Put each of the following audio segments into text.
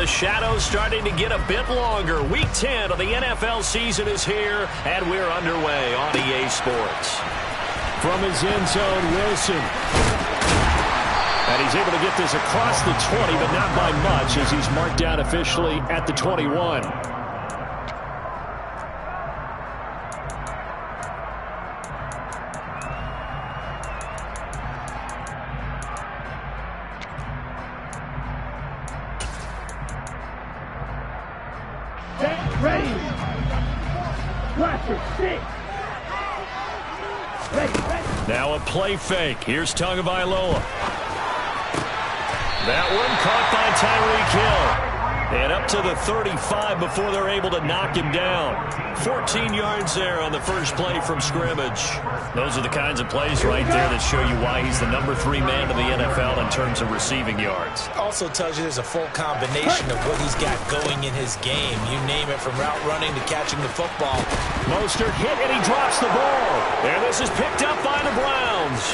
the shadows starting to get a bit longer. Week 10 of the NFL season is here, and we're underway on EA Sports. From his end zone, Wilson. And he's able to get this across the 20, but not by much, as he's marked down officially at the 21. Ready. Watch it. Six. Ready. Now a play fake. Here's Tagovailoa. That one caught by Tyreek Hill. And up to the 35 before they're able to knock him down. 14 yards there on the first play from scrimmage. Those are the kinds of plays right there that show you why he's the number 3 man in the NFL in terms of receiving yards. Also tells you there's a full combination of what he's got going in his game. You name it, from route running to catching the football. Mostert hit, and he drops the ball. And this is picked up by the Browns.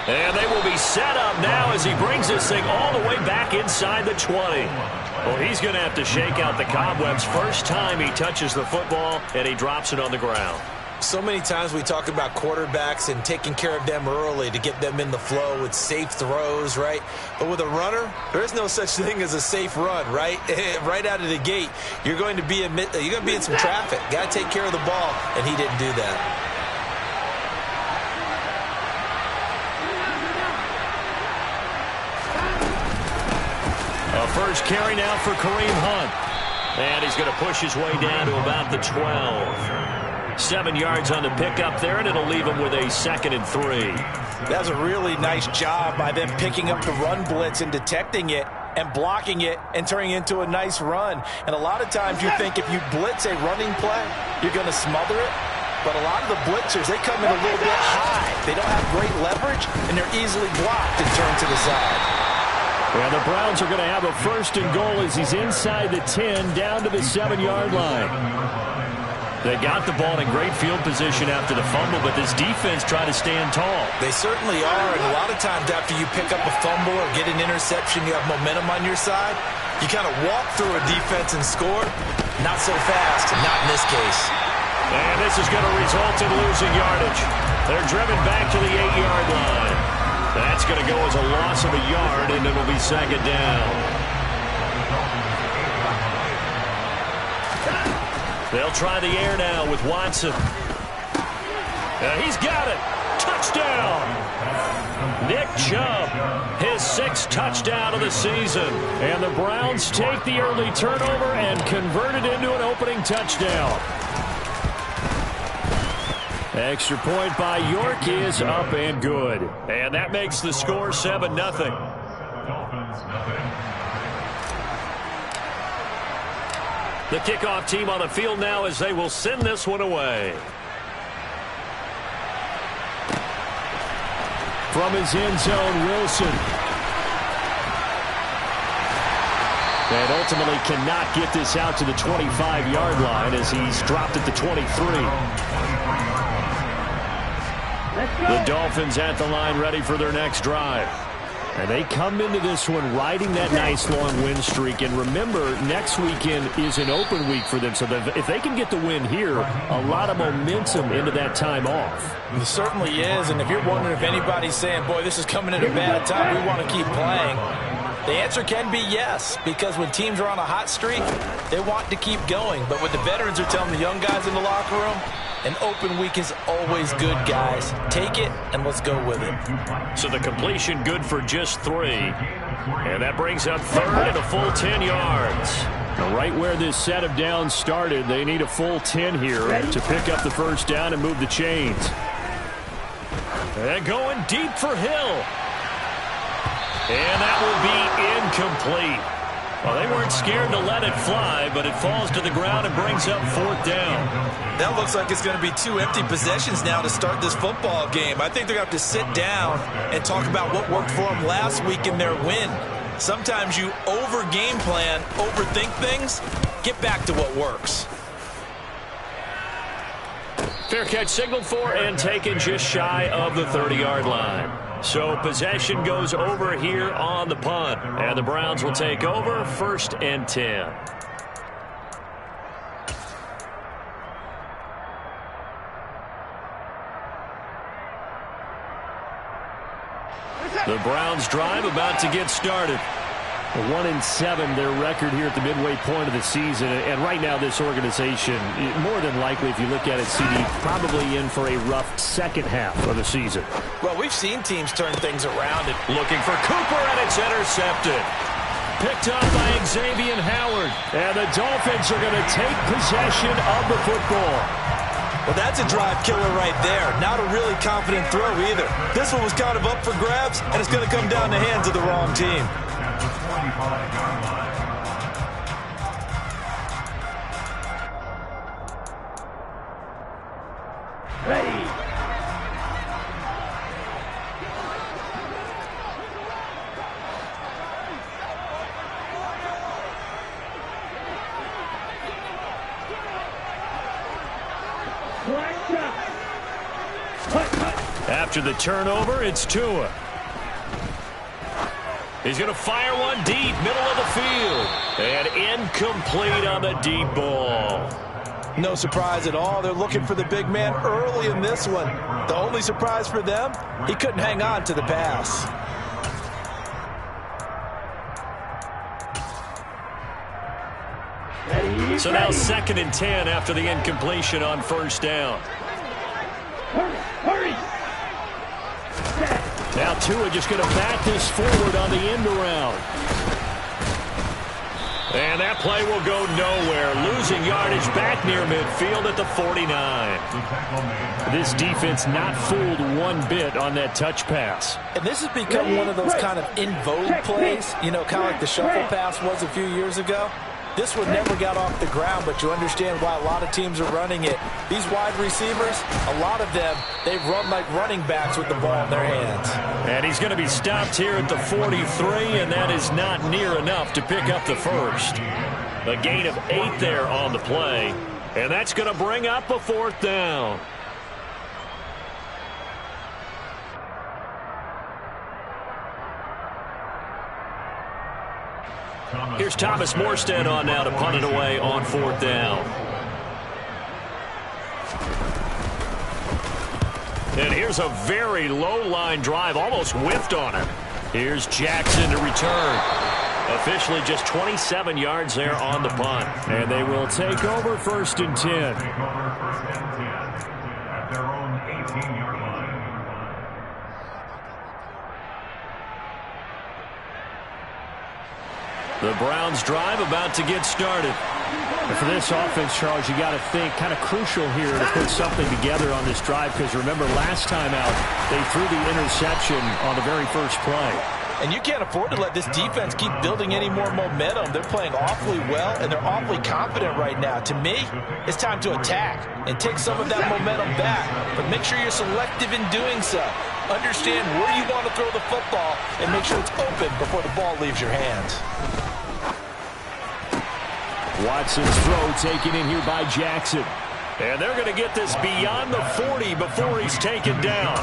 And they will be set up now as he brings this thing all the way back inside the 20. Well, he's going to have to shake out the cobwebs first time he touches the football, and he drops it on the ground. So many times we talk about quarterbacks and taking care of them early to get them in the flow with safe throws, right? But with a runner, there is no such thing as a safe run, right? Right out of the gate, you're going to be in some traffic. Got to take care of the ball, and he didn't do that. A first carry now for Kareem Hunt. And he's going to push his way down to about the 12. 7 yards on the pickup there, and it'll leave him with a 2nd and 3. That's a really nice job by them picking up the run blitz and detecting it and blocking it and turning it into a nice run. And a lot of times you think if you blitz a running play, you're going to smother it. But a lot of the blitzers, they come in a little bit high. They don't have great leverage, and they're easily blocked and turned to the side. Well, the Browns are going to have a 1st and goal as he's inside the 10, down to the 7-yard line. They got the ball in great field position after the fumble, but this defense tried to stand tall. They certainly are, and a lot of times after you pick up a fumble or get an interception, you have momentum on your side. You kind of walk through a defense and score. Not so fast, not in this case. And this is going to result in losing yardage. They're driven back to the 8-yard line. That's going to go as a loss of a yard, and it'll be 2nd down. They'll try the air now with Watson. He's got it. Touchdown. Nick Chubb, his 6th touchdown of the season. And the Browns take the early turnover and convert it into an opening touchdown. Extra point by York is up and good. And that makes the score 7-0. The kickoff team on the field now as they will send this one away. From his end zone, Wilson. And ultimately cannot get this out to the 25-yard line as he's dropped at the 23. The Dolphins at the line ready for their next drive. And they come into this one riding that nice long win streak. And remember, next weekend is an open week for them. So that if they can get the win here, a lot of momentum into that time off. It certainly is. And if you're wondering if anybody's saying, boy, this is coming at a bad time, we want to keep playing, the answer can be yes. Because when teams are on a hot streak, they want to keep going. But what the veterans are telling the young guys in the locker room, an open week is always good, guys. Take it, and let's go with it. So the completion good for just 3. And that brings up 3rd and a full 10 yards. Right where this set of downs started, they need a full 10 here to pick up the first down and move the chains. And going deep for Hill. And that will be incomplete. Well, they weren't scared to let it fly, but it falls to the ground and brings up 4th down. That looks like it's going to be 2 empty possessions now to start this football game. I think they're going to have to sit down and talk about what worked for them last week in their win. Sometimes you over-game plan, overthink things. Get back to what works. Fair catch signaled for and taken just shy of the 30-yard line. So possession goes over here on the punt. And the Browns will take over 1st and 10. The Browns drive about to get started. 1-7, their record here at the midway point of the season. And right now, this organization, more than likely, if you look at it, CD, probably in for a rough second half of the season. Well, we've seen teams turn things around. Looking for Cooper, and it's intercepted. Picked up by Xavier Howard. And the Dolphins are going to take possession of the football. Well, that's a drive killer right there. Not a really confident throw either. This one was kind of up for grabs, and it's going to come down the hands of the wrong team. Ready. After the turnover, it's Tua. He's going to fire one deep, middle of the field. And incomplete on the deep ball. No surprise at all. They're looking for the big man early in this one. The only surprise for them, he couldn't hang on to the pass. So now 2nd and 10 after the incompletion on 1st down. Hurry. Now Tua just going to back this forward on the end around. And that play will go nowhere. Losing yardage back near midfield at the 49. This defense not fooled one bit on that touch pass. And this has become one of those kind of in vogue plays, you know, kind of like the shuffle pass was a few years ago. This one never got off the ground, but you understand why a lot of teams are running it. These wide receivers, a lot of them, they run like running backs with the ball in their hands. And he's going to be stopped here at the 43, and that is not near enough to pick up the first. A gain of 8 there on the play, and that's going to bring up a 4th down. Here's Thomas Morstead on now to punt it away on 4th down. And here's a very low line drive, almost whiffed on it. Here's Jackson to return. Officially just 27 yards there on the punt. And they will take over 1st and 10. At their own 18-yard line. The Browns drive about to get started. And for this offense, Charles, you got to think kind of crucial here to put something together on this drive, because remember last time out they threw the interception on the very first play. And you can't afford to let this defense keep building any more momentum. They're playing awfully well, and they're awfully confident right now. To me, it's time to attack and take some of that momentum back. But make sure you're selective in doing so. Understand where you want to throw the football and make sure it's open before the ball leaves your hands. Watson's throw taken in here by Jackson. And they're going to get this beyond the 40 before he's taken down.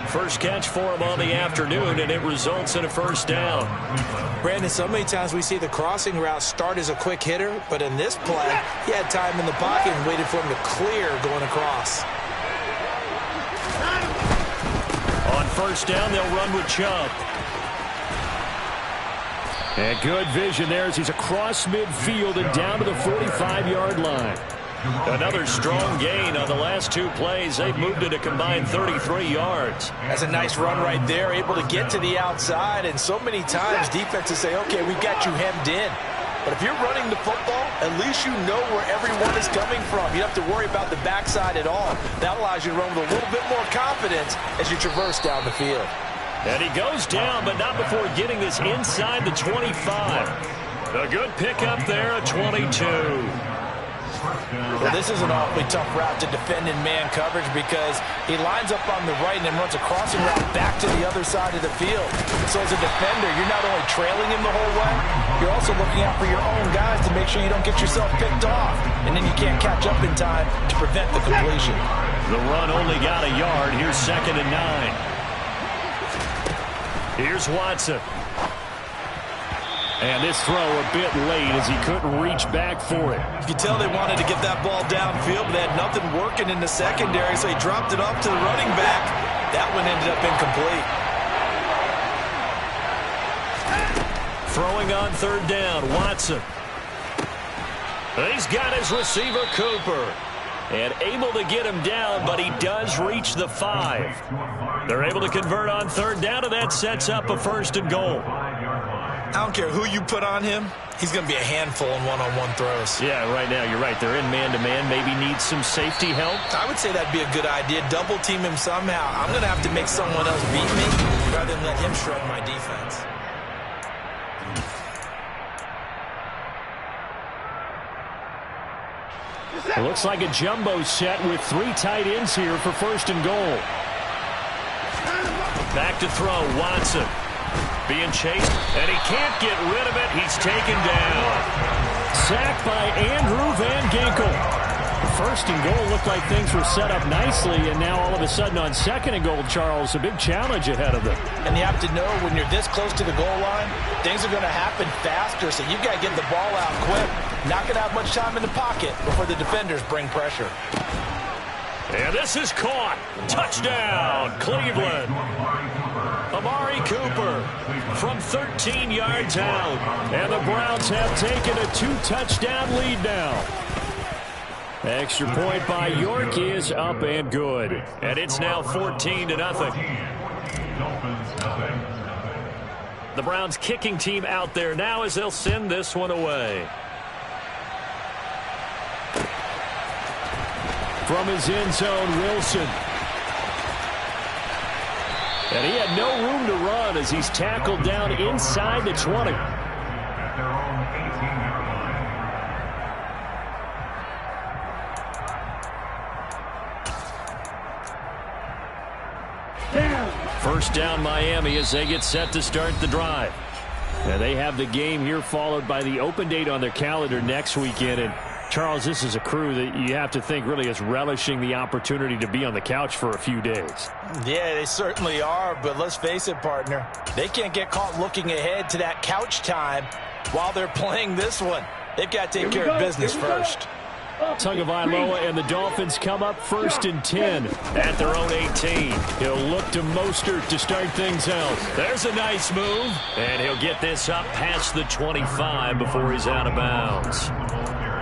First catch for him on the afternoon, and it results in a 1st down. Brandon, so many times we see the crossing route start as a quick hitter, but in this play, he had time in the pocket and waited for him to clear going across. On 1st down, they'll run with Chubb. And good vision there as he's across midfield and down to the 45-yard line. Another strong gain on the last 2 plays. They've moved it a combined 33 yards. That's a nice run right there, able to get to the outside. And so many times defenses say, okay, we've got you hemmed in. But if you're running the football, at least you know where everyone is coming from. You don't have to worry about the backside at all. That allows you to run with a little bit more confidence as you traverse down the field. And he goes down, but not before getting this inside the 25. A good pickup there at 22. Well, this is an awfully tough route to defend in man coverage because he lines up on the right and then runs a crossing route back to the other side of the field. So as a defender, you're not only trailing him the whole way, you're also looking out for your own guys to make sure you don't get yourself picked off. And then you can't catch up in time to prevent the completion. The run only got a yard. Here's 2nd and 9. Here's Watson. And this throw a bit late as he couldn't reach back for it. You could tell they wanted to get that ball downfield, but they had nothing working in the secondary, so he dropped it off to the running back. That one ended up incomplete. Throwing on third down, Watson. He's got his receiver, Cooper. And able to get him down, but he does reach the 5. They're able to convert on third down, and that sets up a 1st and goal. I don't care who you put on him. He's going to be a handful in one-on-one throws. Yeah, right now, you're right. They're in man-to-man. Maybe need some safety help. I would say that'd be a good idea. Double team him somehow. I'm going to have to make someone else beat me rather than let him shred my defense. It looks like a jumbo set with 3 tight ends here for 1st and goal. Back to throw, Watson. Being chased, and he can't get rid of it. He's taken down. Sacked by Andrew Van Ginkel. 1st and goal looked like things were set up nicely, and now all of a sudden on 2nd and goal, Charles, a big challenge ahead of them. And you have to know when you're this close to the goal line, things are going to happen faster, so you've got to get the ball out quick. Not going to have much time in the pocket before the defenders bring pressure. And this is caught. Touchdown, Cleveland. Amari Cooper from 13 yards out. And the Browns have taken a 2-touchdown lead now. Extra point by York is up and good. And it's now 14-0. The Browns kicking team out there now as they'll send this one away. From his end zone, Wilson. And he had no room to run as he's tackled down inside the 20. At their own 18-yard line. First down, Miami, as they get set to start the drive. Now they have the game here followed by the open date on their calendar next weekend. And Charles, this is a crew that you have to think really is relishing the opportunity to be on the couch for a few days. Yeah, they certainly are, but let's face it, partner. They can't get caught looking ahead to that couch time while they're playing this one. They've got to take care of business first. Tagovailoa and the Dolphins come up 1st and 10 at their own 18. He'll look to Mostert to start things out. There's a nice move, and he'll get this up past the 25 before he's out of bounds.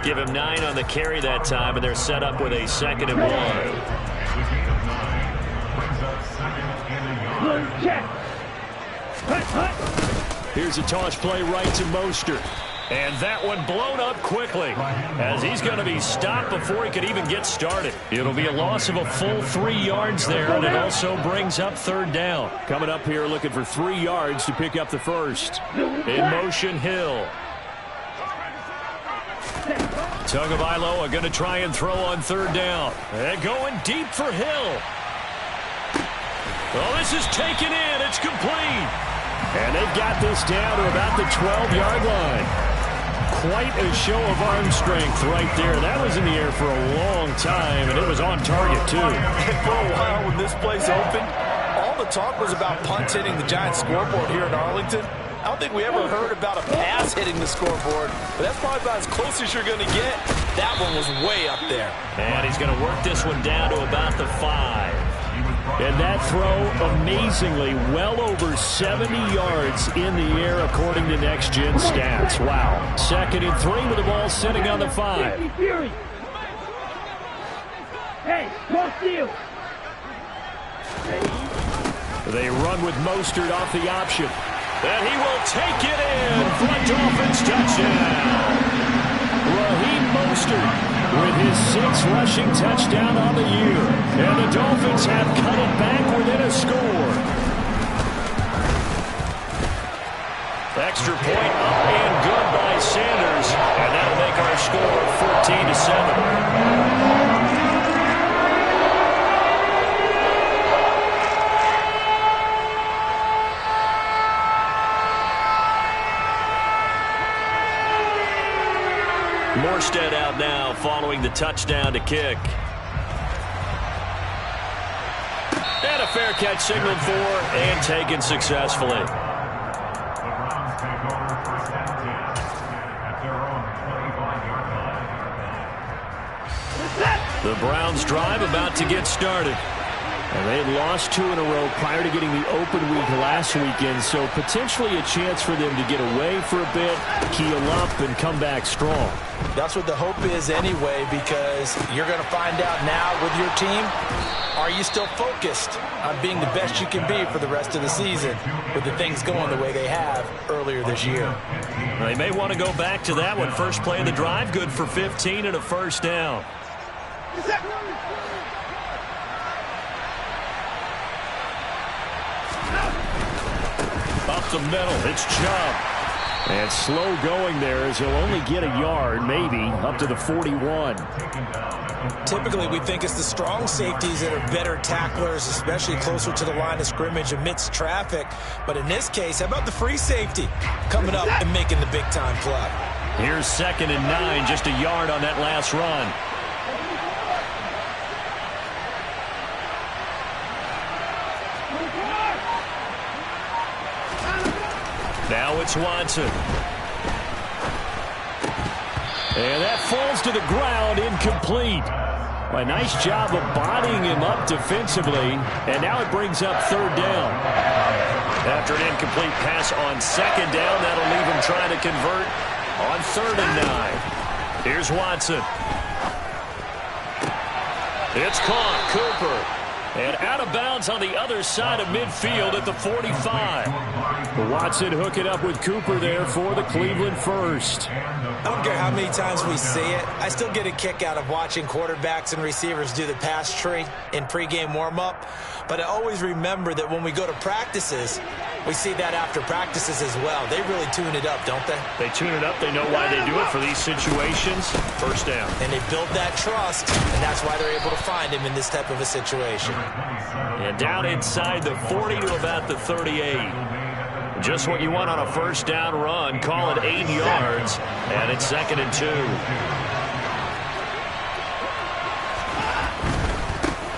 Give him 9 on the carry that time, and they're set up with a 2nd and 1. Here's a toss play right to Mostert. And that one blown up quickly as he's going to be stopped before he could even get started. It'll be a loss of a full 3 yards there, and it also brings up 3rd down. Coming up here looking for 3 yards to pick up the 1st. In motion, Hill. Tagovailoa going to try and throw on 3rd down. And going deep for Hill. Well, this is taken in. It's complete. And they've got this down to about the 12-yard line. Quite a show of arm strength right there. That was in the air for a long time, and it was on target, too. And for a while when this place opened, all the talk was about punts hitting the Giants scoreboard here in Arlington. I don't think we ever heard about a pass hitting the scoreboard, but that's probably about as close as you're going to get. That one was way up there. And he's going to work this one down to about the 5. And that throw, amazingly, well over 70 yards in the air, according to Next Gen Stats. Wow. 2nd and 3 with the ball sitting on the 5. Hey, close to you. They run with Mostert off the option. And he will take it in for a Dolphins touchdown. Raheem Mostert with his 6th rushing touchdown on the year. And the Dolphins have cut it back within a score. Extra point up and good by Sanders. And that'll make our score 14-7. Morstead out now following the touchdown to kick. And And a fair catch signaled for and taken successfully. The Browns take over first and 10 at their own 25-yard line. The Browns drive about to get started. And they had lost 2 in a row prior to getting the open week last weekend, so potentially a chance for them to get away for a bit, keel up, and come back strong. That's what the hope is anyway, because you're going to find out now with your team, are you still focused on being the best you can be for the rest of the season with the things going the way they have earlier this year? They may want to go back to that one. First play of the drive, good for 15 and a first down. Up the middle, it's Chubb. And slow going there as he'll only get a yard, maybe, up to the 41. Typically, we think it's the strong safeties that are better tacklers, especially closer to the line of scrimmage amidst traffic. But in this case, how about the free safety coming up and making the big-time play? Here's 2nd and 9, just a yard on that last run. Now it's Watson. And that falls to the ground, incomplete. A nice job of bodying him up defensively, and now it brings up 3rd down. After an incomplete pass on 2nd down, that'll leave him trying to convert on 3rd and 9. Here's Watson. It's caught, Cooper. And out of bounds on the other side of midfield at the 45. Watson hooking up with Cooper there for the Cleveland first. I don't care how many times we see it. I still get a kick out of watching quarterbacks and receivers do the pass tree in pregame warm-up. But I always remember that when we go to practices, we see that after practices as well. They really tune it up, don't they? They tune it up. They know why they do it for these situations. First down. And they build that trust, and that's why they're able to find him in this type of a situation. And down inside the 40 to about the 38. Just what you want on a first down run. Call it 8 yards, and it's 2nd and 2.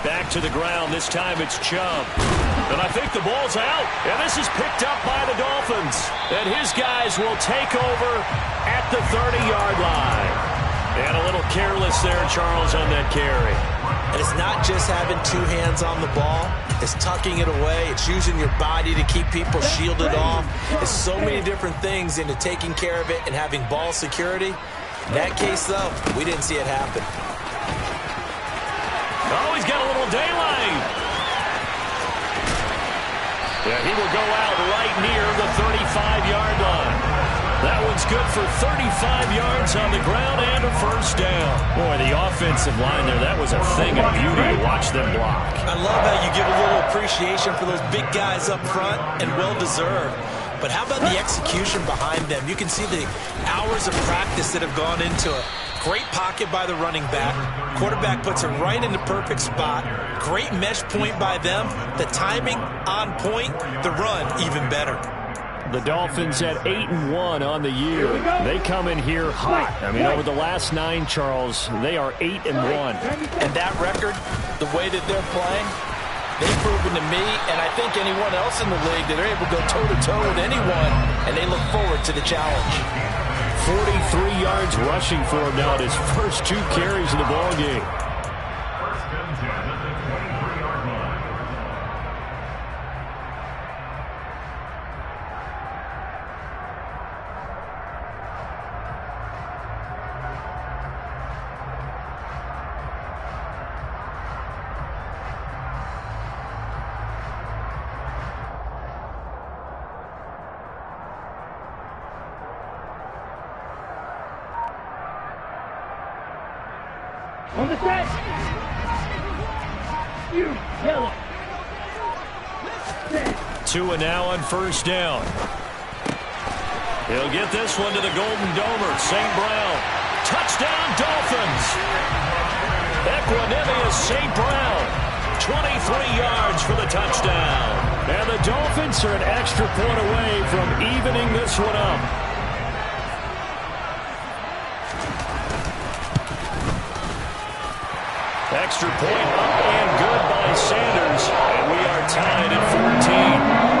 Back to the ground. This time it's Chubb. And I think the ball's out. And this is picked up by the Dolphins. And his guys will take over at the 30-yard line. And a little careless there, Charles, on that carry. And it's not just having 2 hands on the ball. It's tucking it away. It's using your body to keep people shielded off. It's so many different things into taking care of it and having ball security. In that case, though, we didn't see it happen. Oh, he's got a little daylight. Yeah, he will go out right near the 35-yard line. That one's good for 35 yards on the ground and a first down. Boy, the offensive line there, that was a thing of beauty to watch them block. I love how you give a little appreciation for those big guys up front, and well-deserved. But how about the execution behind them? You can see the hours of practice that have gone into it. Great pocket by the running back. Quarterback puts it right in the perfect spot. Great mesh point by them. The timing on point. The run even better. The Dolphins at 8-1 on the year. They come in here hot. I mean, over the last 9, Charles, they are 8-1. And that record, the way that they're playing, they've proven to me, and I think anyone else in the league, that they're able to go toe-to-toe with anyone, and they look forward to the challenge. 43 yards rushing for him now at his first 2 carries of the ballgame. First and 10 at the 23-yard line. On the set. You kill it. Tua now on first down. He'll get this one to the Golden Domer. St. Brown. Touchdown, Dolphins. Equanimous St. Brown. 23 yards for the touchdown. And the Dolphins are an extra point away from evening this one up. Extra point up and good by Sanders. And we are tie it at 14.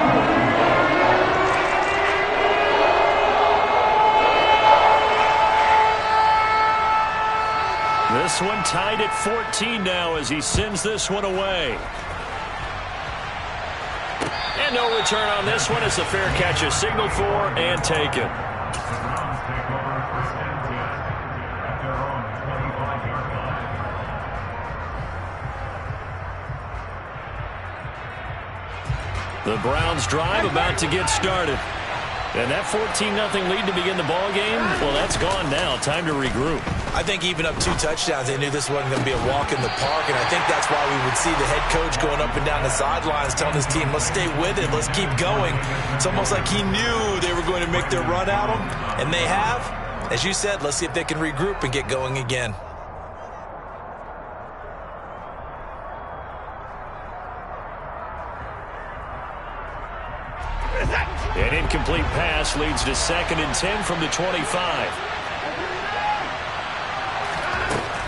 This one tied at 14 now as he sends this one away. And no return on this one as the fair catch is signaled for and taken. The Browns drive about to get started. And that 14-0 lead to begin the ball game, well, that's gone now. Time to regroup. I think even up 2 touchdowns, they knew this wasn't going to be a walk in the park, and I think that's why we would see the head coach going up and down the sidelines telling his team, let's stay with it, let's keep going. It's almost like he knew they were going to make their run at him, and they have. As you said, let's see if they can regroup and get going again. An incomplete pass leads to 2nd and 10 from the 25.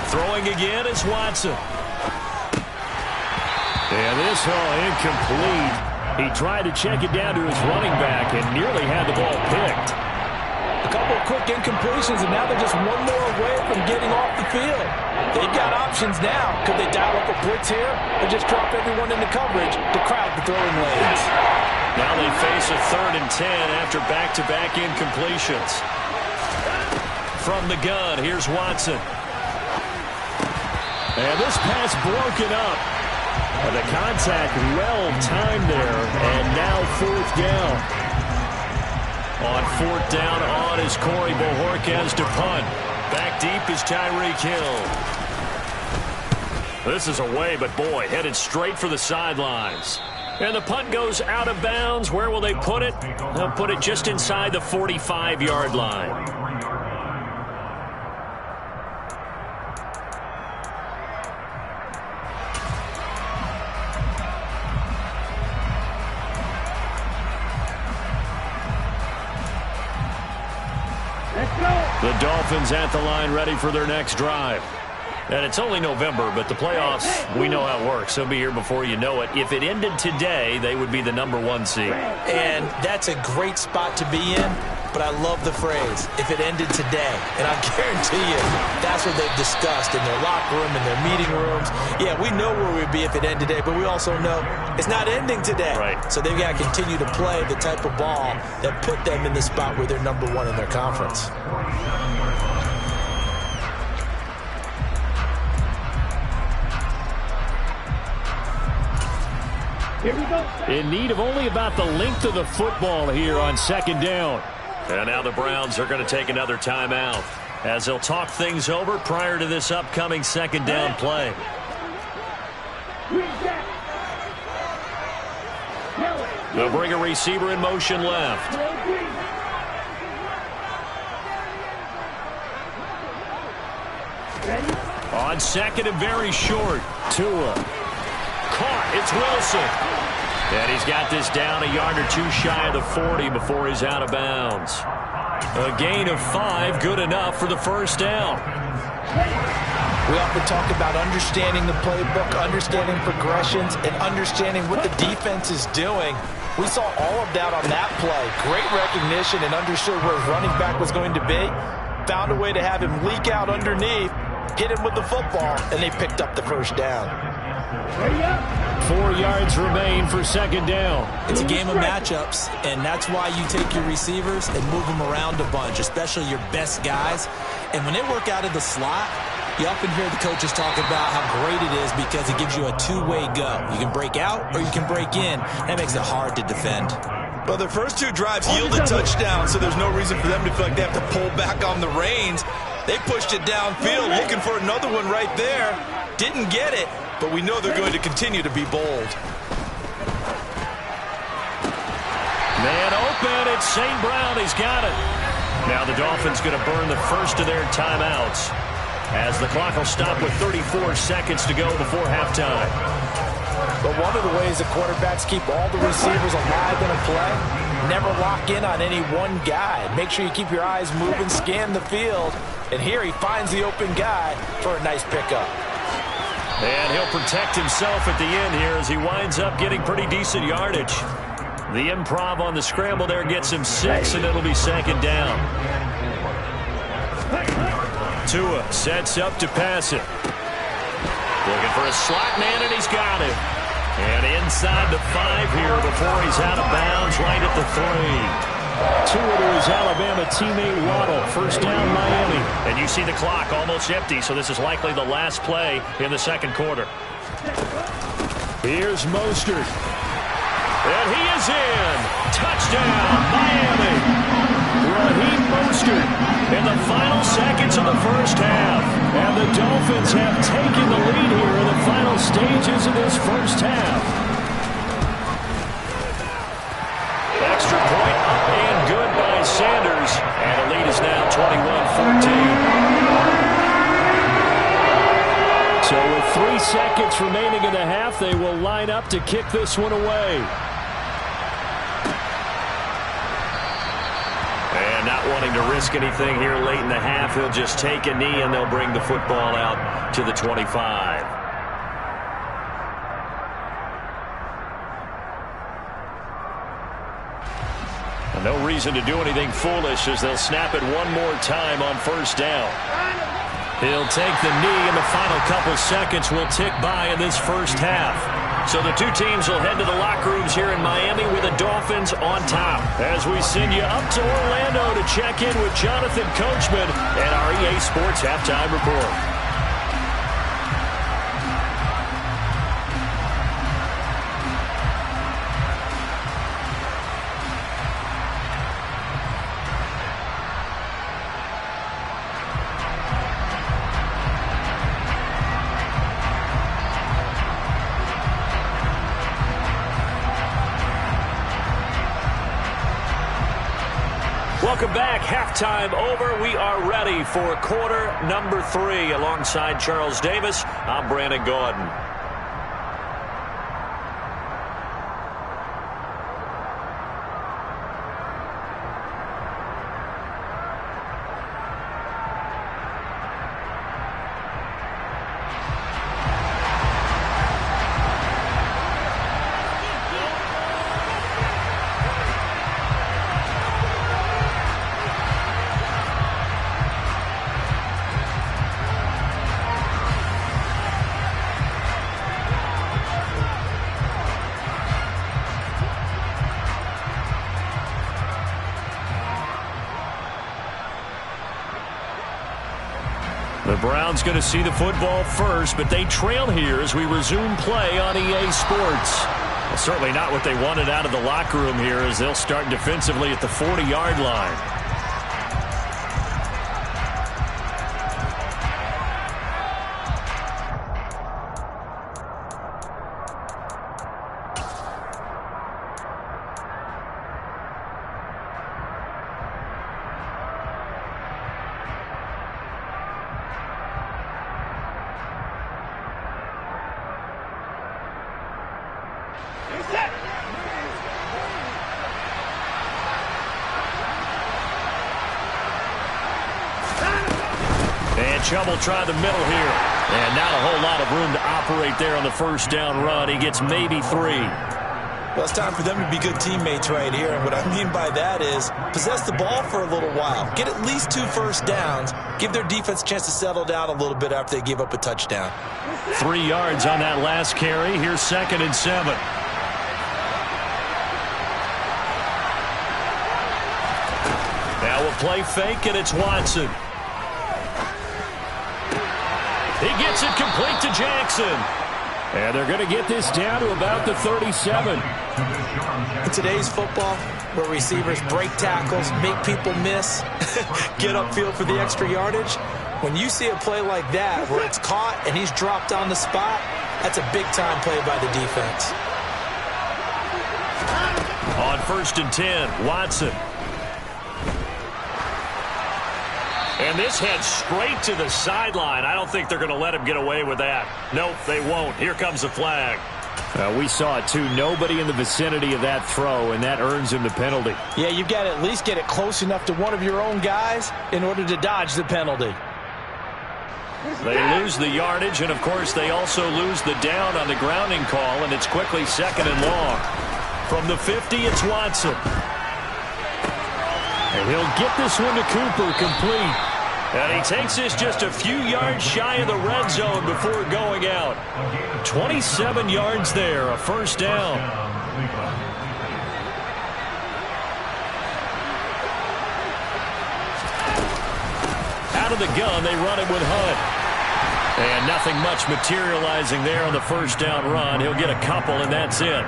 Throwing again is Watson. And this incomplete. He tried to check it down to his running back and nearly had the ball picked. A couple of quick incompletions, and now they're just one more away from getting off the field. They've got options now. Could they dial up a blitz here or just drop everyone into coverage to crowd the throwing lanes? Now they face a 3rd and 10 after back-to-back incompletions. From the gun, here's Watson. And this pass broken up. And the contact well timed there, and now 4th down. On 4th down on is Corey Bojorquez to punt. Back deep is Tyreek Hill. This is away, but boy, headed straight for the sidelines. And the punt goes out of bounds. Where will they put it? They'll put it just inside the 45-yard line. The Dolphins at the line ready for their next drive. And it's only November, but the playoffs, we know how it works. They'll be here before you know it. If it ended today, they would be the #1 seed. And that's a great spot to be in, but I love the phrase, if it ended today. And I guarantee you, that's what they've discussed in their locker room, in their meeting rooms. Yeah, we know where we'd be if it ended today, but we also know it's not ending today. Right. So they've got to continue to play the type of ball that put them in the spot where they're #1 in their conference. Here we go. In need of only about the length of the football here on 2nd down. And now the Browns are going to take another timeout as they'll talk things over prior to this upcoming 2nd down play. They'll bring a receiver in motion left. On 2nd and very short, Tua. Caught, it's Wilson. And he's got this down a yard or 2 shy of the 40 before he's out of bounds. A gain of 5, good enough for the 1st down. We often talk about understanding the playbook, understanding progressions, and understanding what the defense is doing. We saw all of that on that play. Great recognition and understood where his running back was going to be. Found a way to have him leak out underneath, hit him with the football, and they picked up the 1st down. 4 yards remain for 2nd down. It's a game of matchups, and that's why you take your receivers and move them around a bunch, especially your best guys. And when they work out of the slot, you often hear the coaches talk about how great it is because it gives you a 2-way go. You can break out or you can break in. That makes it hard to defend. Well, their first 2 drives yielded touchdowns, so there's no reason for them to feel like they have to pull back on the reins. They pushed it downfield, looking for another one right there. Didn't get it, but we know they're going to continue to be bold. Man open, it's St. Brown. He's got it. Now the Dolphins going to burn the first of their timeouts as the clock will stop with 34 seconds to go before halftime. But one of the ways the quarterbacks keep all the receivers alive in a play, never lock in on any one guy. Make sure you keep your eyes moving, scan the field. And here he finds the open guy for a nice pickup. And he'll protect himself at the end here as he winds up getting pretty decent yardage. The improv on the scramble there gets him 6, and it'll be second down. Tua sets up to pass it. Looking for a slot man, and he's got it. And inside the 5 here before he's out of bounds right at the 3. Tua to his Alabama teammate Waddle. First down, Miami. And you see the clock almost empty, so this is likely the last play in the second quarter. Here's Mostert. And he is in. Touchdown, Miami. Raheem Mostert in the final seconds of the first half. And the Dolphins have taken the lead here in the final stages of this first half. Extra point up and good by Sanders. And the lead is now 21-14. So with 3 seconds remaining in the half, they will line up to kick this one away. And not wanting to risk anything here late in the half, he'll just take a knee and they'll bring the football out to the 25. No reason to do anything foolish as they'll snap it one more time on first down. He'll take the knee, and the final couple seconds will tick by in this first half. So the two teams will head to the locker rooms here in Miami with the Dolphins on top. As we send you up to Orlando to check in with Jonathan Coachman and our EA Sports Halftime Report. Welcome back. Halftime over. We are ready for quarter number 3. Alongside Charles Davis, I'm Brandon Gordon. The Browns going to see the football first, but they trail here as we resume play on EA Sports. Well, certainly not what they wanted out of the locker room here as they'll start defensively at the 40-yard line. Chubb will try the middle here. And not a whole lot of room to operate there on the first down run. He gets maybe 3. Well, it's time for them to be good teammates right here. And what I mean by that is possess the ball for a little while. Get at least 2 first downs. Give their defense a chance to settle down a little bit after they give up a touchdown. 3 yards on that last carry. Here's 2nd and 7. Now we'll play fake, and it's Watson. He gets it complete to Jackson. And they're going to get this down to about the 37. In today's football, where receivers break tackles, make people miss, get upfield for the extra yardage, when you see a play like that where it's caught and he's dropped on the spot, that's a big-time play by the defense. On 1st and 10, Watson. And this heads straight to the sideline. I don't think they're going to let him get away with that. Nope, they won't. Here comes the flag. We saw it, too. Nobody in the vicinity of that throw, and that earns him the penalty. Yeah, you've got to at least get it close enough to one of your own guys in order to dodge the penalty. They lose the yardage, and, of course, they also lose the down on the grounding call, and it's quickly 2nd and long. From the 50, it's Watson. And he'll get this one to Cooper, complete. And he takes this just a few yards shy of the red zone before going out. 27 yards there, a first down. Out of the gun, they run it with Hunt. And nothing much materializing there on the first down run. He'll get a couple, and that's it.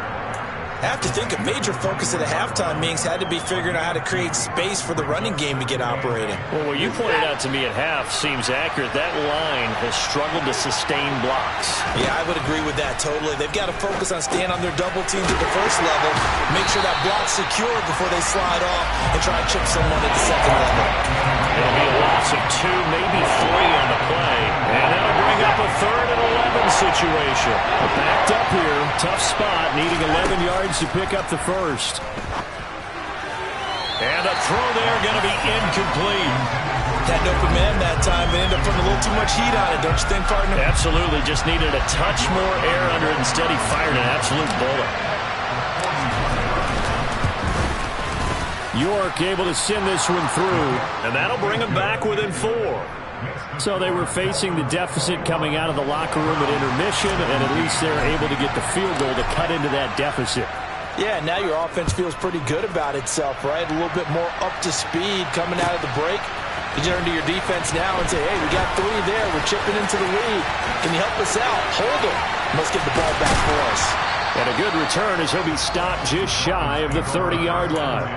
I have to think a major focus at the halftime meetings had to be figuring out how to create space for the running game to get operating. Well, what you pointed out to me at half seems accurate. That line has struggled to sustain blocks. Yeah, I would agree with that totally. They've got to focus on staying on their double teams at the first level, make sure that block's secure before they slide off and try and chip someone at the second level. It'll be a loss of 2, maybe 3 on the play. And that'll bring up a 3rd and 11 situation. Backed up here, tough spot, needing 11 yards to pick up the first. And a throw there going to be incomplete. Had an open man that time, but ended up putting a little too much heat on it, don't you think, partner? Absolutely, just needed a touch more air under it. Instead, he fired an absolute bullet. York able to send this one through. And that'll bring him back within 4. So they were facing the deficit coming out of the locker room at intermission, and at least they're able to get the field goal to cut into that deficit. Yeah, now your offense feels pretty good about itself, right? A little bit more up to speed coming out of the break. You turn to your defense now and say, hey, we got 3 there. We're chipping into the lead. Can you help us out? Hold them. Let's get the ball back for us. And a good return as he'll be stopped just shy of the 30-yard line.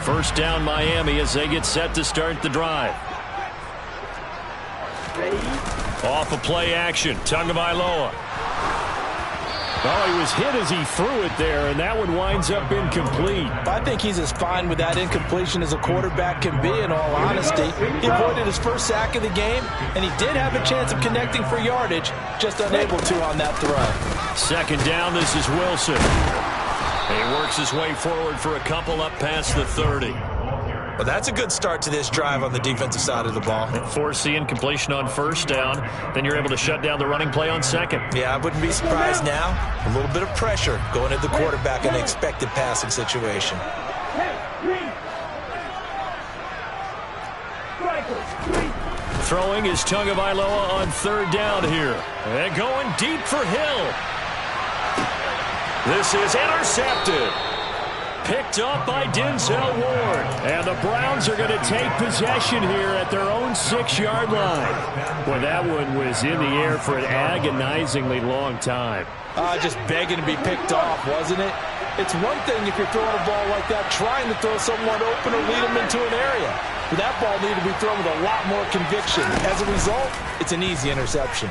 First down, Miami, as they get set to start the drive. Off of play action, Tagovailoa. Oh, he was hit as he threw it there, and that one winds up incomplete. I think he's as fine with that incompletion as a quarterback can be, in all honesty. He avoided his first sack of the game, and he did have a chance of connecting for yardage, just unable to on that throw. 2nd down, this is Wilson. He works his way forward for a couple up past the 30. Well, that's a good start to this drive on the defensive side of the ball. Force the incompletion on first down. Then you're able to shut down the running play on 2nd. Yeah, I wouldn't be surprised now. A little bit of pressure going at the quarterback in an expected passing situation. Throwing is Tagovailoa on 3rd down here. And going deep for Hill. This is intercepted. Picked up by Denzel Ward. And the Browns are going to take possession here at their own 6-yard line. Boy, that one was in the air for an agonizingly long time. Just begging to be picked off, wasn't it? It's one thing if you're throwing a ball like that, trying to throw someone open or lead them into an area. But that ball needed to be thrown with a lot more conviction. As a result, it's an easy interception.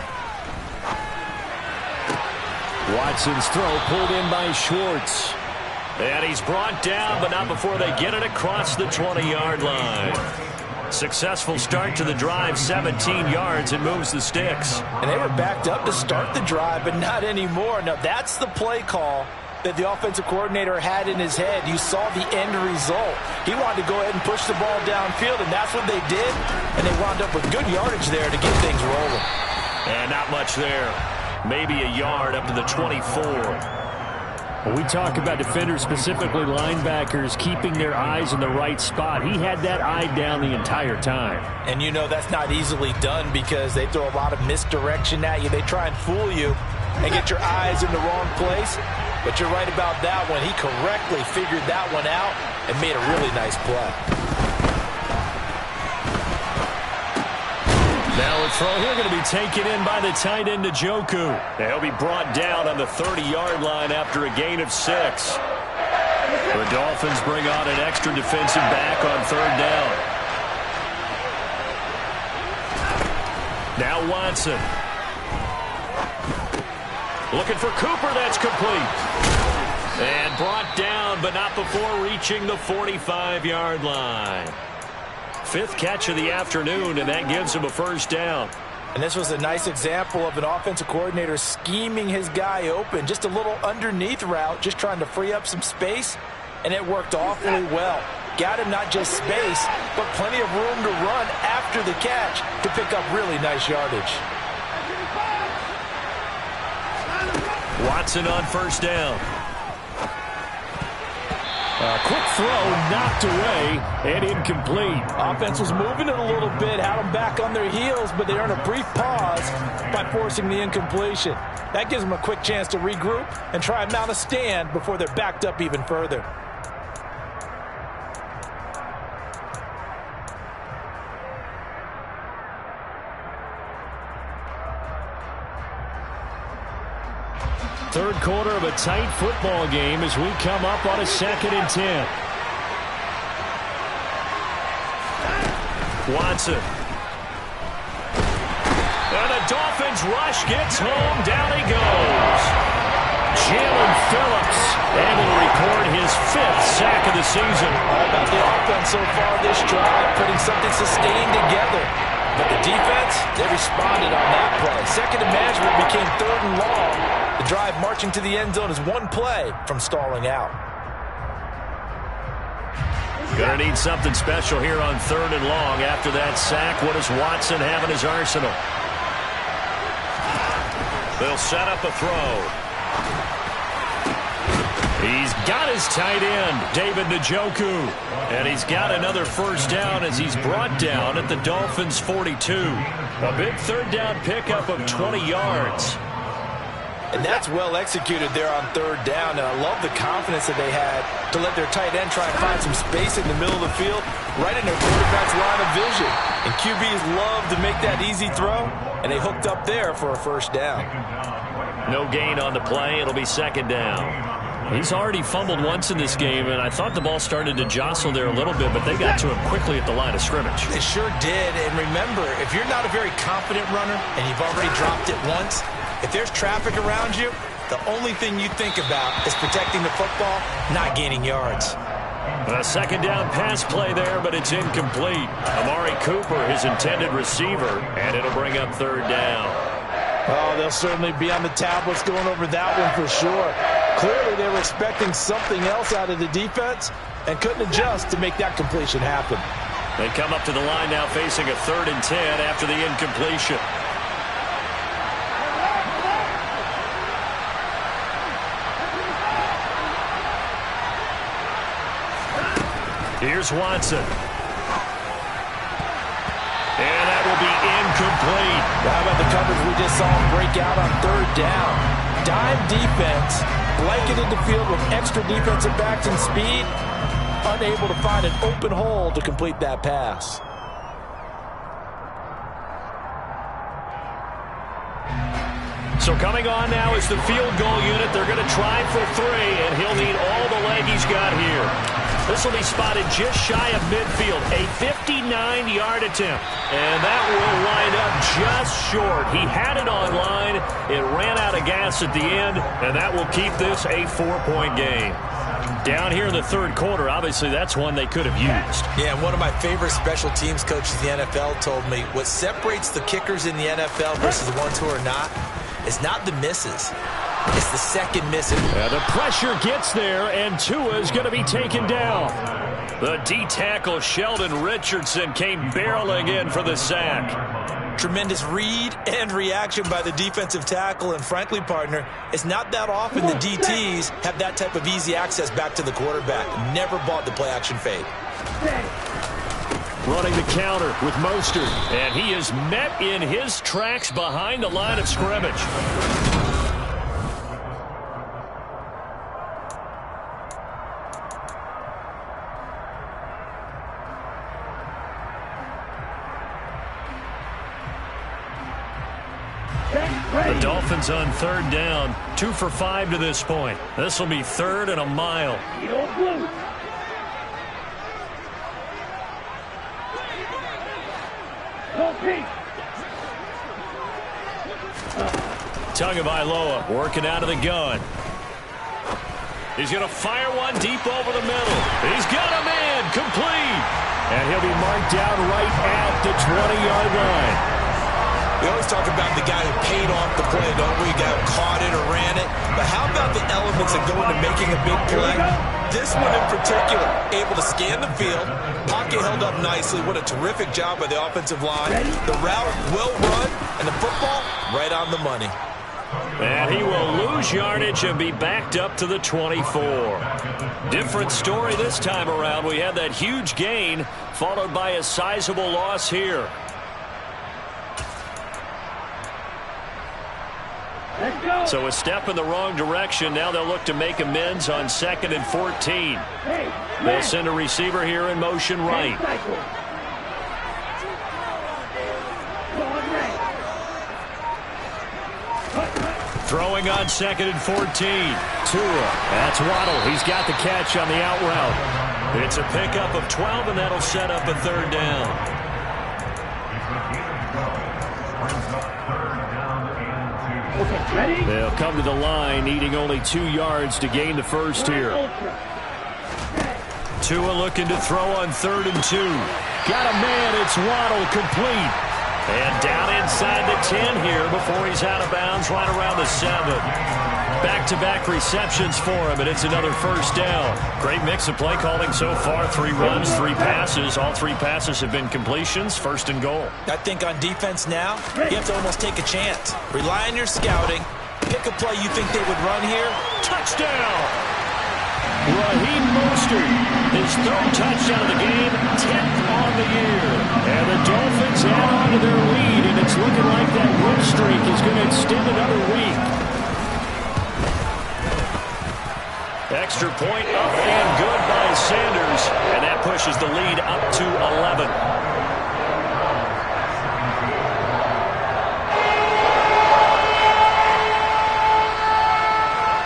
Watson's throw pulled in by Schwartz. And he's brought down, but not before they get it across the 20-yard line. Successful start to the drive, 17 yards, and moves the sticks. And they were backed up to start the drive, but not anymore. Now, that's the play call that the offensive coordinator had in his head. You saw the end result. He wanted to go ahead and push the ball downfield, and that's what they did. And they wound up with good yardage there to get things rolling. And not much there. Maybe a yard up to the 24. When we talk about defenders, specifically linebackers, keeping their eyes in the right spot, he had that eye down the entire time. And you know that's not easily done because they throw a lot of misdirection at you. They try and fool you and get your eyes in the wrong place. But you're right about that one. He correctly figured that one out and made a really nice play. Now a throw here going to be taken in by the tight end Njoku. He'll be brought down on the 30-yard line after a gain of 6. The Dolphins bring on an extra defensive back on 3rd down. Now Watson. Looking for Cooper, that's complete. And brought down, but not before reaching the 45-yard line. 5th catch of the afternoon, and that gives him a first down. And this was a nice example of an offensive coordinator scheming his guy open. Just a little underneath route, just trying to free up some space, and it worked awfully well. Got him not just space, but plenty of room to run after the catch to pick up really nice yardage. Watson on first down. A quick throw knocked away and incomplete. Offense was moving it a little bit, had them back on their heels, but they earned a brief pause by forcing the incompletion. That gives them a quick chance to regroup and try and mount a stand before they're backed up even further. Third quarter of a tight football game as we come up on a 2nd and 10. Watson. And the Dolphins rush gets home. Down he goes. Jalen Phillips able to record his 5th sack of the season. All about the offense so far this drive, putting something sustained together. But the defense, they responded on that play. Second and management became 3rd and long. The drive marching to the end zone is one play from stalling out. Gonna need something special here on 3rd and long. After that sack, what does Watson have in his arsenal? They'll set up a throw. He's got his tight end, David Njoku. And he's got another first down as he's brought down at the Dolphins' 42. A big 3rd down pickup of 20 yards. And that's well executed there on 3rd down. And I love the confidence that they had to let their tight end try and find some space in the middle of the field, right in their quarterback's line of vision. And QBs love to make that easy throw, and they hooked up there for a first down. No gain on the play. It'll be 2nd down. He's already fumbled once in this game, and I thought the ball started to jostle there a little bit, but they got to him quickly at the line of scrimmage. They sure did. And remember, if you're not a very confident runner and you've already dropped it once, if there's traffic around you, the only thing you think about is protecting the football, not gaining yards. A 2nd down pass play there, but it's incomplete. Amari Cooper, his intended receiver, and it'll bring up 3rd down. Oh, they'll certainly be on the tablets going over that one for sure. Clearly, they were expecting something else out of the defense and couldn't adjust to make that completion happen. They come up to the line now facing a 3rd and 10 after the incompletion. Here's Watson. And that will be incomplete. How about the coverage we just saw break out on 3rd down? Dime defense, blanketed the field with extra defensive backs and speed, unable to find an open hole to complete that pass. So coming on now is the field goal unit. They're going to try for 3, and he'll need all the leg he's got here. This will be spotted just shy of midfield, a 59-yard attempt. And that will wind up just short. He had it on line. It ran out of gas at the end, and that will keep this a 4-point game. Down here in the 3rd quarter, obviously that's one they could have used. Yeah, and one of my favorite special teams coaches in the NFL told me what separates the kickers in the NFL versus the ones who are not is not the misses. It's the second miss. The pressure gets there, and Tua is going to be taken down. The D-tackle Sheldon Richardson came barreling in for the sack. Tremendous read and reaction by the defensive tackle, and frankly, partner, it's not that often the DTs have that type of easy access back to the quarterback. Never bought the play-action fade. Running the counter with Mostert, and he is met in his tracks behind the line of scrimmage. The Dolphins on 3rd down, 2 for 5 to this point. This will be 3rd and a mile. Tagovailoa working out of the gun. He's going to fire one deep over the middle. He's got a man complete. And he'll be marked down right at the 20-yard line. We always talk about the guy who paid off the play, don't we? The guy who caught it or ran it. But how about the elements that go into making a big play? This one in particular, able to scan the field. Pocket held up nicely. What a terrific job by the offensive line. The route well run, and the football right on the money. And he will lose yardage and be backed up to the 24. Different story this time around. We had that huge gain followed by a sizable loss here. Let's go. So a step in the wrong direction. Now they'll look to make amends on 2nd and 14. Hey, They'll send a receiver here in motion right. cycle. Throwing on 2nd and 14. Tua. That's Waddle. He's got the catch on the out route. It's a pickup of 12, and that'll set up a 3rd down. Okay, ready? They'll come to the line, needing only 2 yards to gain the first here. Ultra. Tua looking to throw on 3rd and 2. Got a man. It's Waddle, complete. And down inside the 10 here before he's out of bounds right around the 7. Back-to-back receptions for him, and it's another 1st down. Great mix of play calling so far. 3 runs, 3 passes. All 3 passes have been completions. 1st and goal. I think on defense now, you have to almost take a chance. Rely on your scouting. Pick a play you think they would run here. Touchdown! Raheem Mostert, his 3rd touchdown of the game, 10th on the year. And the Dolphins add on to their lead, and it's looking like that win streak is going to extend another week. Extra point up and good by Sanders, and that pushes the lead up to 11.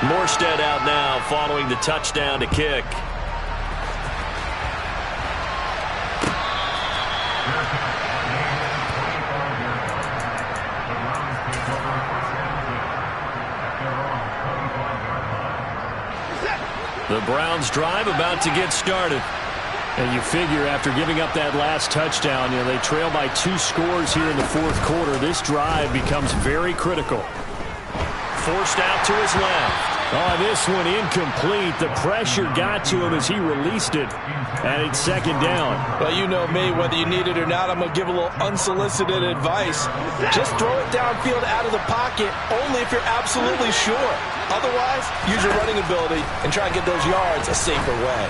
Morstead out now following the touchdown to kick. The Browns drive about to get started. And you figure after giving up that last touchdown, they trail by 2 scores here in the 4th quarter. This drive becomes very critical. Forced out to his left. Oh, this one incomplete. The pressure got to him as he released it. And it's 2nd down. Well, you know me, whether you need it or not, I'm going to give a little unsolicited advice. Just throw it downfield out of the pocket, only if you're absolutely sure. Otherwise, use your running ability and try and get those yards a safer way.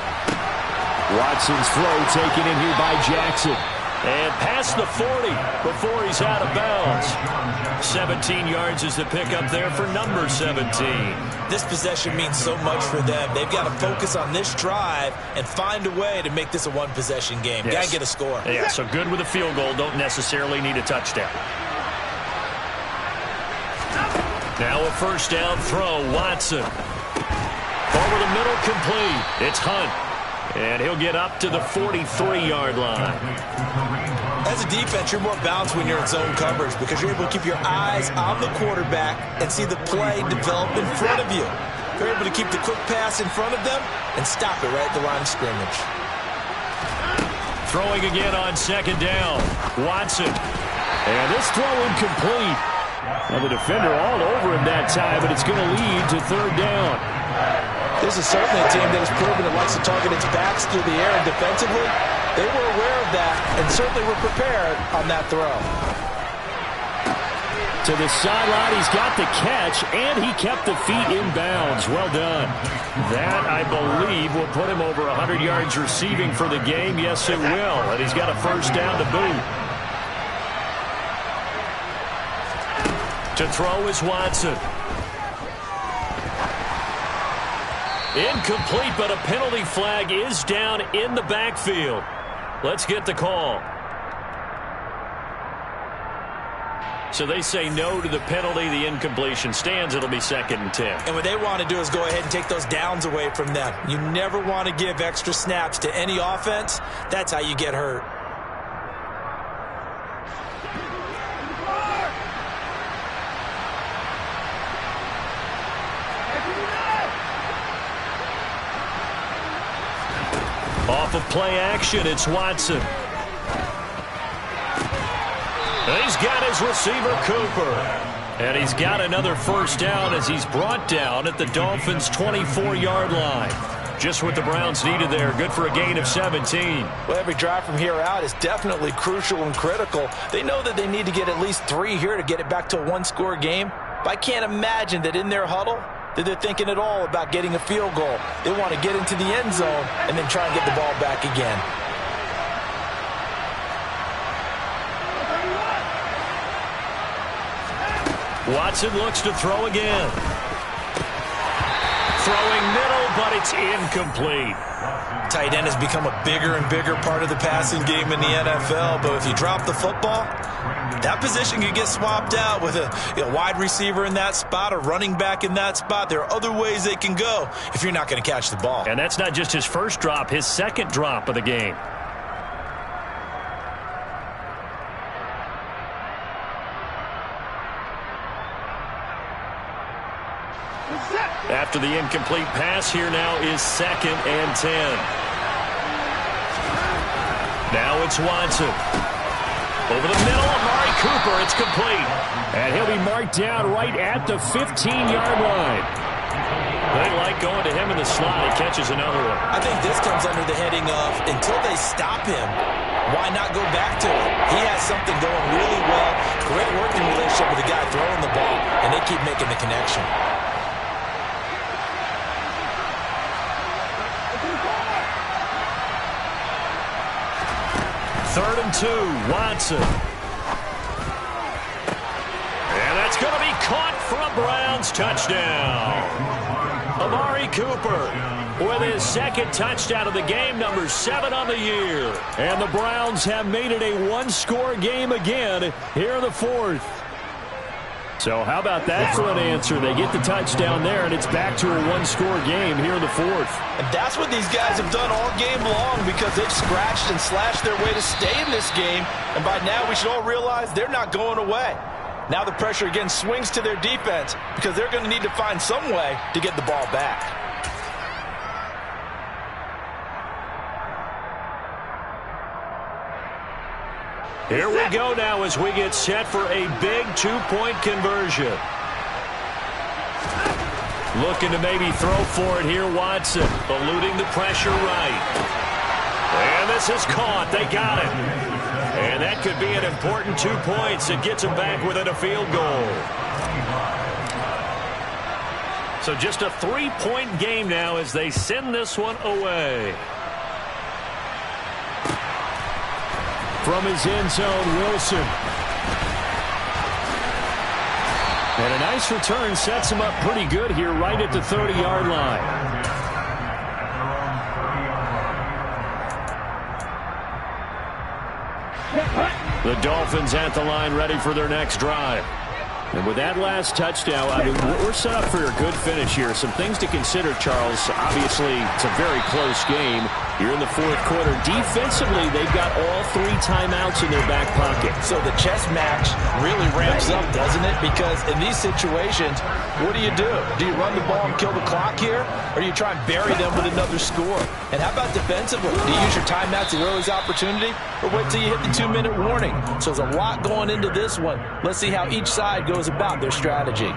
Watson's throw taken in here by Jackson. And past the 40 before he's out of bounds. 17 yards is the pickup there for number 17. This possession means so much for them. They've got to focus on this drive and find a way to make this a one-possession game. Yes. Got to get a score. Yeah, so good with a field goal. Don't necessarily need a touchdown. Now a 1st down throw. Watson. Over the middle, complete. It's Hunt. And he'll get up to the 43-yard line. As a defense, you're more balanced when you're in zone coverage because you're able to keep your eyes on the quarterback and see the play develop in front of you. You're able to keep the quick pass in front of them and stop it right at the line of scrimmage. Throwing again on 2nd down. Watson. And this throw incomplete. Well, the defender all over him that time, but it's going to lead to 3rd down. This is certainly a team that has proven it likes to target its backs through the air, and defensively, they were aware of that and certainly were prepared on that throw. To the sideline, he's got the catch, and he kept the feet in bounds. Well done. That, I believe, will put him over 100 yards receiving for the game. Yes, it will. And he's got a 1st down to boot. To throw is Watson. Incomplete, but a penalty flag is down in the backfield. Let's get the call. So they say no to the penalty. The incompletion stands. It'll be 2nd and 10. And what they want to do is go ahead and take those downs away from them. You never want to give extra snaps to any offense. That's how you get hurt. Off of play action, it's Watson. And he's got his receiver, Cooper. And he's got another first down as he's brought down at the Dolphins' 24-yard line. Just what the Browns needed there. Good for a gain of 17. Well, every drive from here out is definitely crucial and critical. They know that they need to get at least 3 here to get it back to a one-score game. But I can't imagine that in their huddle that they're thinking at all about getting a field goal. They want to get into the end zone and then try and get the ball back again. Watson looks to throw again. Throwing middle, but it's incomplete. Tight end has become a bigger and bigger part of the passing game in the NFL, but if you drop the football, that position could get swapped out with a wide receiver in that spot, a running back in that spot. There are other ways they can go if you're not going to catch the ball. And that's not just his first drop, his second drop of the game. After the incomplete pass, here now is 2nd and 10. Now it's Watson. Over the middle, Amari Cooper, it's complete. And he'll be marked down right at the 15-yard line. They like going to him in the slot. He catches another one. I think this comes under the heading of, until they stop him, why not go back to it? He has something going really well. Great working relationship with the guy throwing the ball, and they keep making the connection. Third and 2, Watson. And that's going to be caught for a Browns touchdown. Amari Cooper with his second touchdown of the game, number 7 on the year. And the Browns have made it a one-score game again here in the 4th. So how about that for an answer? They get the touchdown there, and it's back to a one-score game here in the 4th. And that's what these guys have done all game long, because they've scratched and slashed their way to stay in this game. And by now, we should all realize they're not going away. Now the pressure again swings to their defense, because they're going to need to find some way to get the ball back. Here we go now as we get set for a big 2-point conversion. Looking to maybe throw for it here, Watson. Eluding the pressure right. And this is caught. They got it. And that could be an important 2 points. It gets them back within a field goal. So just a 3-point game now as they send this one away. From his end zone, Wilson. And a nice return sets him up pretty good here right at the 30-yard line. The Dolphins at the line ready for their next drive. And with that last touchdown, I mean, we're set up for a good finish here. Some things to consider, Charles. Obviously, it's a very close game. You're in the 4th quarter. Defensively, they've got all 3 timeouts in their back pocket. So the chess match really ramps up, doesn't it? Because in these situations, what do? Do you run the ball and kill the clock here? Or do you try and bury them with another score? And how about defensively? Do you use your timeouts at your earliest opportunity? Or wait till you hit the 2-minute warning? So there's a lot going into this one. Let's see how each side goes about their strategy.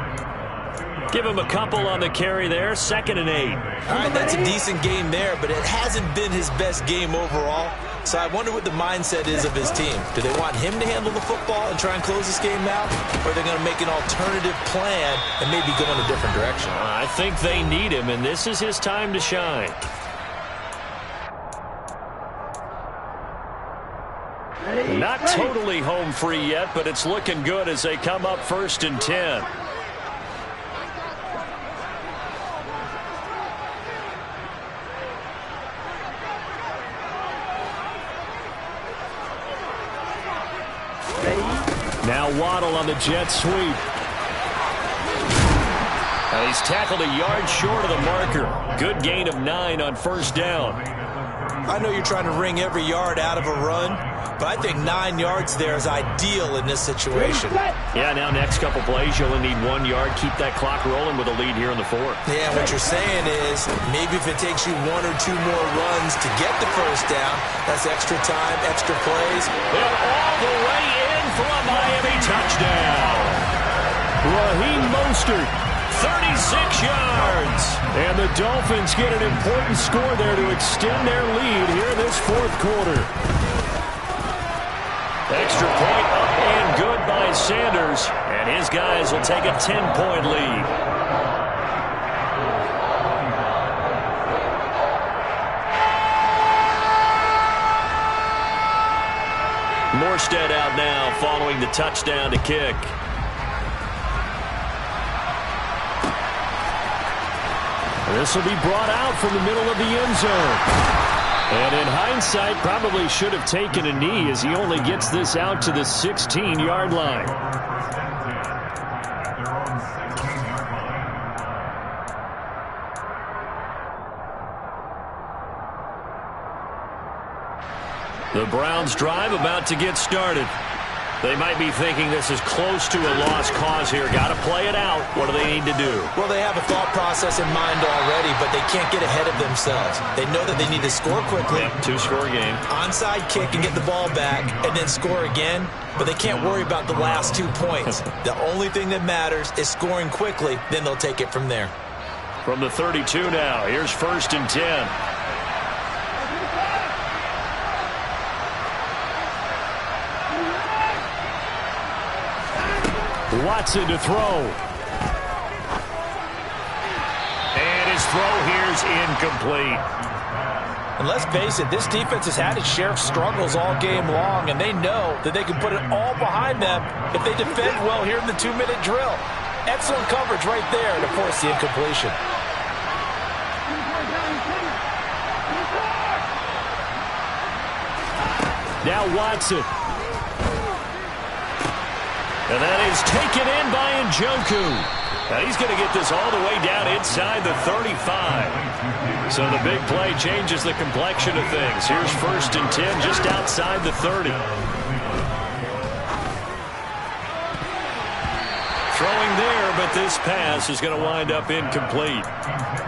Give him a couple on the carry there. 2nd and 8. All right, that's a decent game there, but it hasn't been his best game overall. So I wonder what the mindset is of his team. Do they want him to handle the football and try and close this game out? Or are they going to make an alternative plan and maybe go in a different direction? I think they need him, and this is his time to shine. Not totally home free yet, but it's looking good as they come up 1st and 10. Now Waddle on the jet sweep. And he's tackled a yard short of the marker. Good gain of 9 on 1st down. I know you're trying to wring every yard out of a run, but I think 9 yards there is ideal in this situation. Yeah, now next couple plays, you only need 1 yard. Keep that clock rolling with a lead here in the 4th. Yeah, what you're saying is maybe if it takes you 1 or 2 more runs to get the 1st down, that's extra time, extra plays. And all the way in for a Miami touchdown. Raheem Mostert, 36 yards. and the Dolphins get an important score there to extend their lead here in this fourth quarter. Extra point up and good by Sanders, and his guys will take a 10-point lead. Morstead out now following the touchdown to kick. This will be brought out from the middle of the end zone. And in hindsight, probably should have taken a knee as he only gets this out to the 16-yard line. At their own 16-yard line. The Browns drive about to get started. They might be thinking this is close to a lost cause here. Got to play it out. What do they need to do? Well, they have a thought process in mind already, but they can't get ahead of themselves. They know that they need to score quickly. Yep, two-score game. Onside kick and get the ball back and then score again, but they can't worry about the last 2 points. The only thing that matters is scoring quickly, then they'll take it from there. From the 32 now, here's 1st and 10. Watson to throw. And his throw here's incomplete. And let's face it, this defense has had its share of struggles all game long, and they know that they can put it all behind them if they defend well here in the 2-minute drill. Excellent coverage right there to force the incompletion. Now Watson. And that is taken in by Njoku. Now he's going to get this all the way down inside the 35. So the big play changes the complexion of things. Here's 1st and 10 just outside the 30. Throwing there, but this pass is going to wind up incomplete.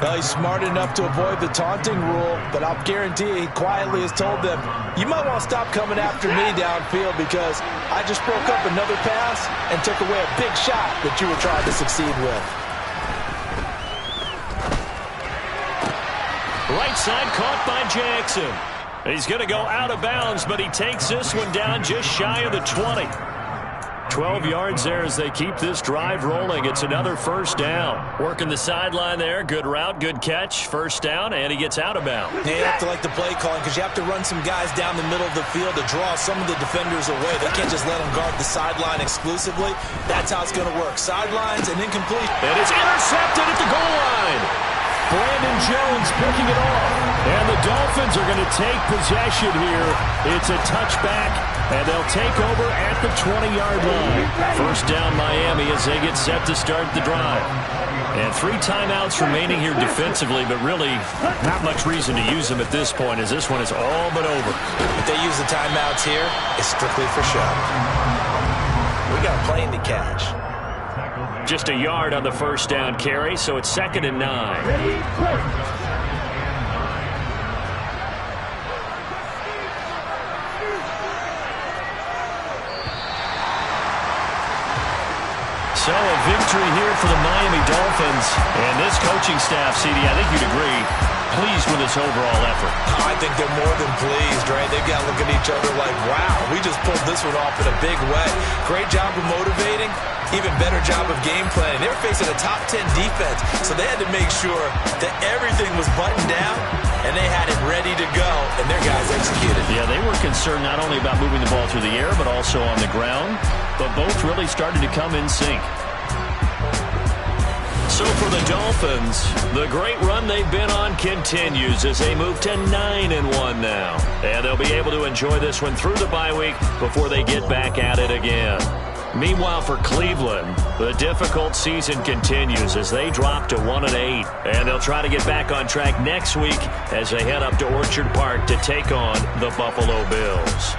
Well, he's smart enough to avoid the taunting rule, but I'll guarantee he quietly has told them, you might want to stop coming after me downfield because I just broke up another pass and took away a big shot that you were trying to succeed with. Right side caught by Jackson. He's going to go out of bounds, but he takes this one down just shy of the 20. 12 yards there as they keep this drive rolling. It's another 1st down. Working the sideline there. Good route, good catch. 1st down, and he gets out of bounds. Yeah, you have to like the play calling because you have to run some guys down the middle of the field to draw some of the defenders away. They can't just let them guard the sideline exclusively. That's how it's going to work. Sidelines and incomplete. And it's intercepted at the goal line. Brandon Jones picking it off. And the Dolphins are going to take possession here. It's a touchback, and they'll take over at the 20-yard line. 1st down Miami as they get set to start the drive. And 3 timeouts remaining here defensively, but really not much reason to use them at this point as this one is all but over. If they use the timeouts here, it's strictly for show. We got a plane to catch. Just a yard on the 1st down carry, so it's 2nd and 9. So a victory here for the Miami Dolphins. And this coaching staff, CD, I think you'd agree, pleased with this overall effort. I think they're more than pleased, right? They've got to look at each other like, wow, we just pulled this one off in a big way. Great job of motivating, even better job of game planning. They were facing a top 10 defense, so they had to make sure that everything was buttoned down, and they had it ready to go, and their guys executed. Yeah, they were concerned not only about moving the ball through the air, but also on the ground, but both really started to come in sync. So for the Dolphins, the great run they've been on continues as they move to 9-1 now. And they'll be able to enjoy this one through the bye week before they get back at it again. Meanwhile, for Cleveland, the difficult season continues as they drop to 1-8. And they'll try to get back on track next week as they head up to Orchard Park to take on the Buffalo Bills.